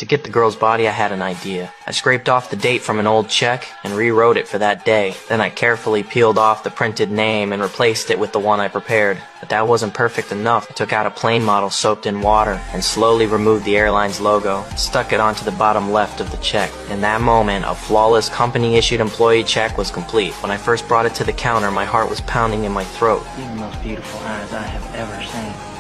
To get the girl's body, I had an idea. I scraped off the date from an old check and rewrote it for that day. Then I carefully peeled off the printed name and replaced it with the one I prepared. But that wasn't perfect enough. I took out a plane model soaked in water and slowly removed the airline's logo, stuck it onto the bottom left of the check. In that moment, a flawless company-issued employee check was complete. When I first brought it to the counter, my heart was pounding in my throat. You have the most beautiful eyes I have ever seen.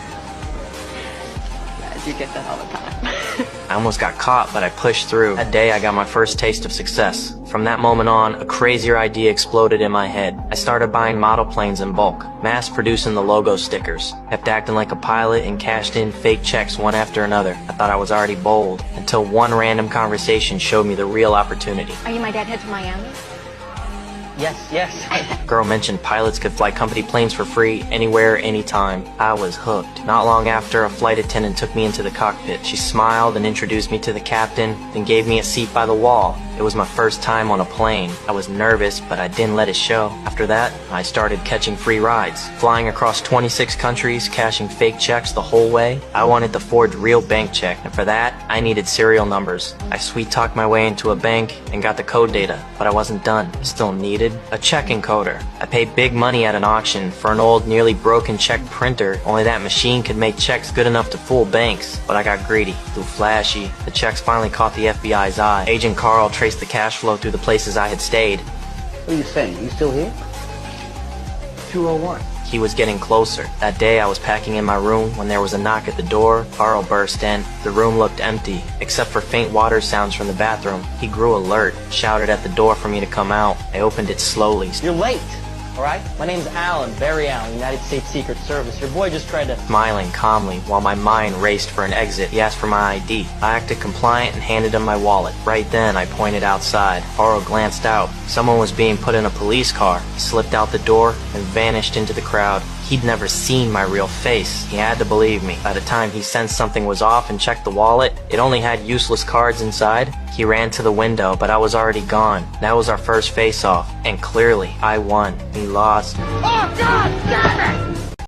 You get that all the time. I almost got caught, but I pushed through. That day, I got my first taste of success. From that moment on, a crazier idea exploded in my head. I started buying model planes in bulk, mass-producing the logo stickers, kept acting like a pilot, and cashed in fake checks one after another. I thought I was already bold, until one random conversation showed me the real opportunity. Are you my dad head to Miami? Yes. Girl mentioned pilots could fly company planes for free, anywhere, anytime. I was hooked. Not long after, a flight attendant took me into the cockpit. She smiled and introduced me to the captain, then gave me a seat by the wall. It was my first time on a plane. I was nervous, but I didn't let it show. After that, I started catching free rides, flying across 26 countries, cashing fake checks the whole way. I wanted to forge real bank check, and for that, I needed serial numbers. I sweet-talked my way into a bank and got the code data, but I wasn't done. I still needed a check encoder. I paid big money at an auction for an old, nearly broken check printer, only that machine could make checks good enough to fool banks. But I got greedy, too flashy. The checks finally caught the FBI's eye. Agent Carl traced the cash flow through the places I had stayed. What are you saying? You still here? 201. He was getting closer. That day I was packing in my room when there was a knock at the door. Carl burst in. The room looked empty, except for faint water sounds from the bathroom. He grew alert, shouted at the door for me to come out. I opened it slowly. You're late, all right? My name's Alan, Barry Allen, United States Secret Service. Your boy just tried to... Smiling calmly while my mind raced for an exit. He asked for my ID. I acted compliant and handed him my wallet. Right then, I pointed outside. Carl glanced out. Someone was being put in a police car. He slipped out the door and vanished into the crowd. He'd never seen my real face. He had to believe me. By the time he sensed something was off and checked the wallet, it only had useless cards inside. He ran to the window, but I was already gone. That was our first face-off, and clearly, I won. He lost. Oh, God damn it!